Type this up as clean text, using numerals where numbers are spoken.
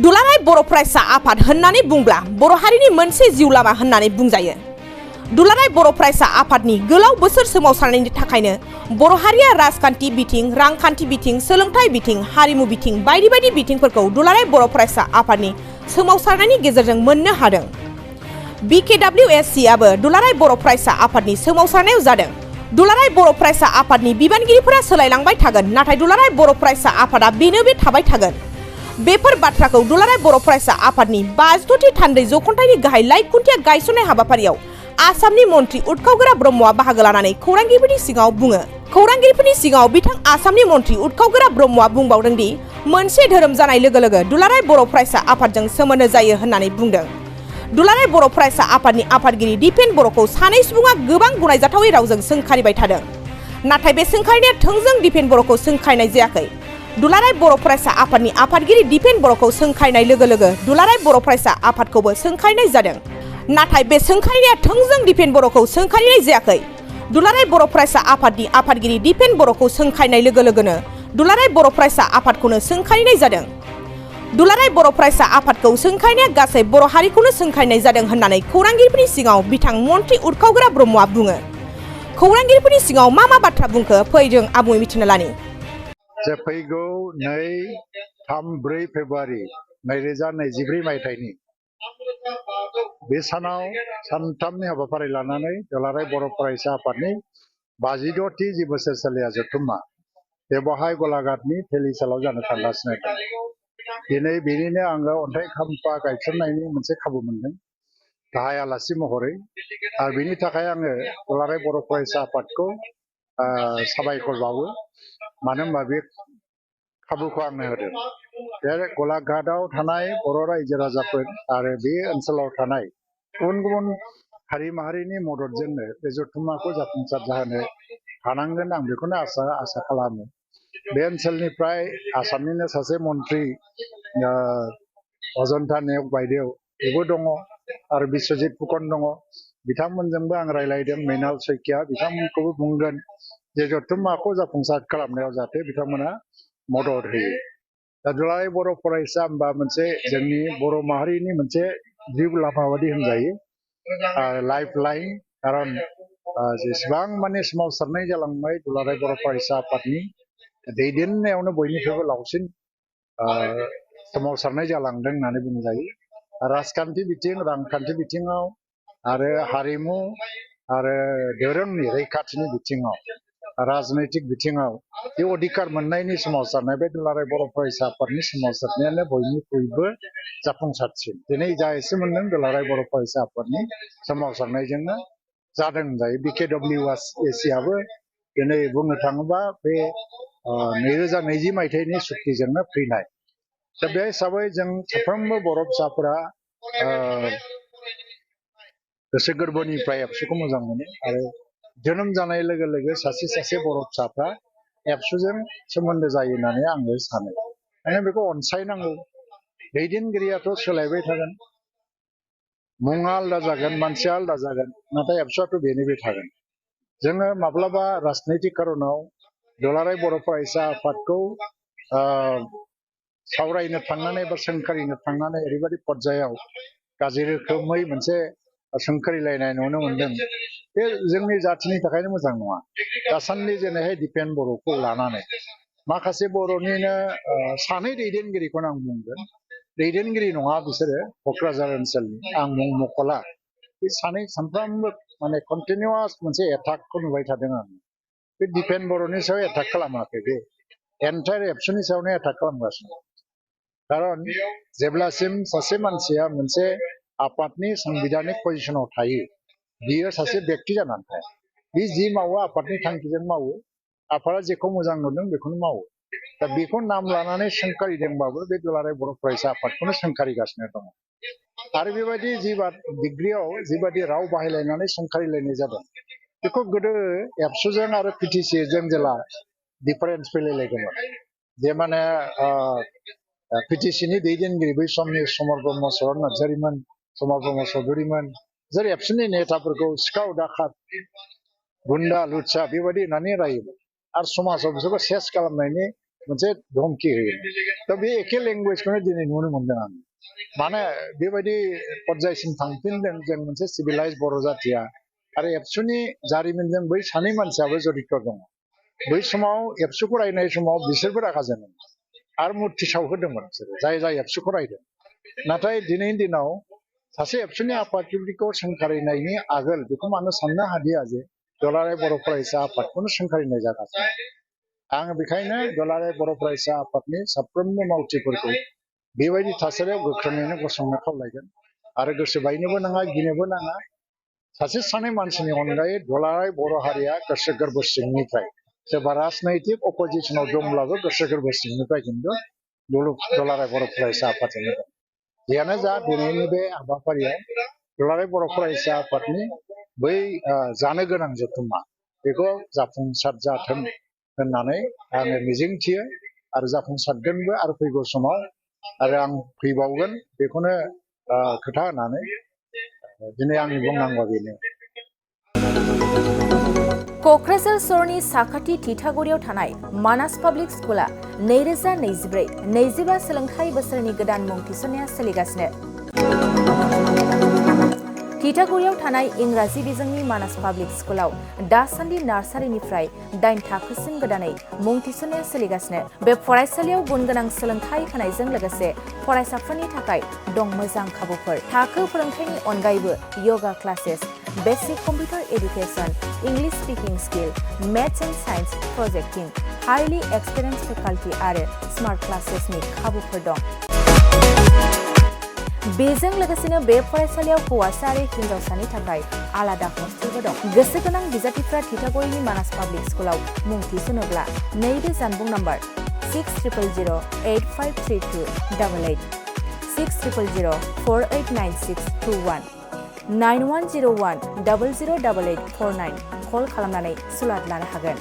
दुलाराय बर' फरायसा आफाद होननानै बुंब्ला बर' हारिनि मोनसे जिउ लामा होननानै बुंजायो। दुलाराय बर' फरायसा आफादनि गोलाव बोसोर सोमावसारनायनि थाखायनो बर' हारिया राजखान्थि बिथिं, रांखान्थि बिथिं, सोलोंथाइ बिथिं, हारिमु बिथिं बायदि बायदि बिथिंफोरखौ दुलाराय बर' फरायसा आफादनि सोमावसारनायनि गेजेरजों मोननो हादों। BKWSC आबो दुलाराय बर' फरायसा आफादनि सोमावसारनायाव जादों। दुलाराय बर' फरायसा आफादनि बिबानगिरिफोरा सोलायलांबाय थागोन, नाथाय दुलाराय बर' फरायसा आफादा बेनो बे थाबाय थागोन। बेफोर बाथ्राखौ दुलाराय बर' फरायसा आफादनि 52थि थान्दै जख'न्थाइनि गाहाय लाइ खुन्थिया गायसननाय हाबाफारियाव आसामनि मन्त्रि उदखावगोरा ब्रह्मआ बाहागो लानानै खौरांगिरिफोरनि सिगाङाव बुङो। खौरांगिरिफोरनि सिगाङाव बिथां आसामनि मन्त्रि उदखावगोरा ब्रह्मआ बुंबावदों दि मोनसे धोरोम जानाय लोगो लोगो दुलाराय बर' फरायसा आफादजों सोमोन्दो जायो होननानै बुंदों। दुलाराय बर' फरायसा आफादनि आफादगिरि दिपेन बर'खौ सानै सुबुङा गोबां गनायजाथावै रावजों सोंखारिबाय थादों। नाथाय बे सोंखारिनाया थोंजों दिपेन बर'खौ सोंखारिनाय जायाखै। दुलाराय बर' फरायसा आफादनि आफादगिरि दिपेन बर'खौ सोंखारिनाय लोगो लोगो दुलाराय बर' फरायसा आफादखौबो सोंखारिनाय जादों। नाथाय बे सोंखारिनाया थोंजों दिपेन बर'खौ सोंखारिनाय जायाखै। दुलाराय बर' फरायसा आफादनि आफादगिरि दिपेन बर'खौ सोंखारिनाय लोगो लोगोनो दुलाराय बर' फरायसा आफादखौनो सोंखारिनाय जादों। दुलाराय बर' फरायसा आफादखौ सोंखारिनाया गासै बर' हारिखौनो सोंखारिनाय जादों होननानै खौरांगिरिफोरनि सिगाङाव बिथां मन्त्रि उदखावगोरा ब्रह्मआ बुङो। खौरांगिरिफोरनि सिगाङाव मा बाथ्रा बुंखो फै जों आबुङै मिथिनो लानि। जे फैगौ 2-3-4 फेब्रुवारि 2024 मायथाइनि बे सानाव सानथामनि हाबाफारि लानानै दुलाराय बर' फरायसा आफादनि 56थि जि बोसोरसालिया जथुम्मा बेवहाय गलाघाटनि भेलिसालाव जानो थांगासिनो दं। दिनै बेनिनो आङो अन्थाइ खाम्फा गायसननायनि मोनसे खाबु मोनदों गाहाय आलासि महरै, आरो बेनि थाखाय आङो दुलाराय बर' फरायसा आफादखौ साबायखर बावो। मानो होनबा बे खाबुखौ आंनो होदों। बे गलाघाटआव थानाय बर' रायजो राजाफोर आरो बे ओनसोलाव थानाय गुबुन गुबुन हारि माहारिनि मददजोंनो बे जथुम्माखौ जाफुंसार जाहोनो हानांगोन, आं बेखौनो आसा खालामो। बे ओनसोलनिफ्राय आसामनिनो सासे मन्त्रि अजन्ता नेउग बायदेव बेबो दङ आरो बिस्वजित फुकन दङ। बिथांमोनजोंबो आं रायलायदों। मृणाल शइकिया बिथांमोनखौबो बुंगोन जे जथुम्माखौ जाफुंसार खालामनायाव जाहाथे बिथांमोना मदद होयो। दा दुलाराय बर' फरायसा होनबा मोनसे जोंनि बर' माहारिनि मोनसे जिउ लामा बायदि होनजायो, लाइफ लाइन। खारन जेसेबां माने सोमावसारनाय जालांबाय दुलाराय बर' फरायसा आफादनि दैदेननायावनो बयनिख्रुइबो लावसिन सोमावसारनाय जालांदों होननानै बुंजायो। राजखान्थि बिथिं, रांखान्थि बिथिङाव आरो हारिमु आरो धोरोमनि रैखाथिनि बिथिङाव, राजनैतिक बिथिङाव बे अधिकार मोननायनि सोमावसारनाय बे दुलाराय बर' फरायसा आफादनि सोमावसारनायानो बयनिख्रुइबो जाफुंसारसिन। दिनै जा एसे मोनदों दुलाराय बर' फरायसा आफादनि सोमावसारनायजोंनो जादों होनजायो। BKWSC आबो दिनै बुंनो थाङोबा बे 2020 मायथाइनि सुक्तिजोंनो फैनाय। दा बे हिसाबै जों साफ्रोमबो बर' फिसाफोरा गोसो गोरबोनिफ्राय एबसुखौ मोजां मोनो आरो जोनोम जानाय लोगो लोगो सासे सासे बर' फिसाफ्रा एबसुजों सोमोन्दो जायो होननानै आङो सानो। माने बेखौ अनसायनांगौ। दैदेनगिरियाथ' सोलायबाय थागोन, मुङा आलादा जागोन, मानसिया आलादा जागोन, नाथाय एबसुआथ' बेनो बे थागोन। जोङो माब्लाबा राजनैतिक खारनाव दुलाराय बर' फरायसा आफादखौ सावरायनो थांनानै बा सोंखारिनो थांनानै ओरैबायदि पर्यायाव गाज्रि रोखोमै मोनसे सोंखारिलायनाय नुनो मोनदों। बे जोंनि जाथिनि थाखायनो मोजां नङा। दासान्दि जेरैहाय दिपेन बर'खौ लानानै माखासे बर'निनो सानै दैदेनगिरिखौनो आं बुंगोन। दैदेनगिरि नङा बिसोरो, क'क्राझार ओनसोलनि, आं मुं मख'ला। बे सानै सानफ्रामबो माने कन्टिनिउवास मोनसे एटाकखौ नुबाय थादों आं। बे दिपेन बर'नि सायाव एटाक खालामाखै, बे एन्टायार एबसुनि सायावनो एटाक खालामगासिनो। खारन जेब्लासिम सासे मानसिया मोनसे आफादनि संबिधानिक पजिसनाव थायो, बियो सासे बेक्ति जानानै थाया। बे जि मावो आफादनि थांखिजों मावो, आफादा जेखौ मोजां नुदों बेखौनो मावो। दा बेखौ नाम लानानै सोंखारिदोंबाबो बे दुलाराय बर' फरायसा आफादखौनो सोंखारिगासिनो दङ। आरो बेबायदि डिग्रियाव जिबायदि राव बाहायलायनानै सोंखारिलायनाय जादों, बेखौ गोदो एबसुजों आरो PTCजों जेला दिफारेन्स फैलायलायदोंमोन, जे माने PTCनि दैदेनगिरि बै समनि समर ब्रह्म चरन नार्जारिमोन, समर ब्रह्म चौधुरिमोन, जेरै एबसुनि नेताफोरखौ सिखाव दाखात गुन्दा लुच्चा बेबायदि होननानै रायोमोन आरो समाजाव बिसोरखौ सेस खालामनायनि मोनसे धमकि होयो दा बे एखे लेंगुवेजखौनो दिनै नुनो मोनदों आं माने बेबायदि पर्यायसिम थांफिनदों जों मोनसे सिभिलाइज बर' जाथिया आरो एबसुनि जारिमिनजों बै सानै मानसियाबो जडित दङ बै समाव एबसुखौ रायनाय समाव बिसोरबो रागा जोंदों आरो मुर्ति सावहोदोंमोन बिसोरो जाय एबसुखौ रायदों नाथाय दिनैनि दिनाव सासे एबसुनि आफादगिरिखौ सोंखारिनायनि आगोल बेखौ मानो साननो हादिया जे दुलाराय बर' फरायसा आफादखौनो सोंखारिनाय जागासिनो आङो बेखायनो दुलाराय बर' फरायसा आफादनि साफ्रोमबो मावथिफोरखौ बेबायदि थासारियाव गोख्रोङैनो गसंनो खावलायगोन आरो गोसो बायनोबो नाङा गिनोबो नाङा सासे सानै मानसिनि अनगायै दुलाराय बर' हारिया गोसो गोरबो सिंनिफ्राय सोरबा राजनैतिक अपोजिसनाव दंब्लाबो गोसो गोरबो सिंनिफ्राय खिन्थु दुलाराय बर' फरायसा आफादजोंनो दं जियानो जा दिनैनि बे हाबाफारियाव दुलाराय बर' फरायसा आफादनि बै जानो गोनां जथुम्मा बेखौ जाफुंसार जाथों होननानै आङो मिजिंथियो आरो जाफुंसारगोनबो आरो फैगौ समाव आरो आं फैबावगोन बेखौनो खोथा होनानै दिनै आंनि बुंनांगौआ बेनो क'क्राझार सहरनि साखाथि थिथागुरियाव थानाय मानास पाब्लिक स्कुला 2024-25 सोलोंथाइ बोसोरनि गोदान मुं थिसननाया सोलिगासिनो थिथागुरियाव थानाय इंराजि बिजोंनि मानास पाब्लिक स्कुलाव दासान्दि नार्सारिनिफ्राय 8 थाखोसिम गोदानै मुं थिसननाया सोलिगासिनो बे फरायसालियाव गुन गोनां सोलोंथाइ होनायजों लोगोसे फरायसाफोरनि थाखाय दं मोजां खाबुफोर थाखो फोरोंथायनि अनगायैबो yoga classes basic computer education English speaking skill maths and science projecting highly experience faculty आरो स्मार्ट क्लासेसनि खाबुफोर दं बेजों लोगोसेनो बे फरायसालियाव हौवासा आरो हिन्जावसानि थाखाय आलादा हस्टेलबो दं गोसो गोनां बिजाथिफ्रा थिथागुरिनि मानास पाब्लिक स्कुलाव मुं थिसनोब्ला नैबे जानबुं नाम्बार 6000853288 6000489621 9101008849 कल खालामनानै सुलाद लानो हागोन।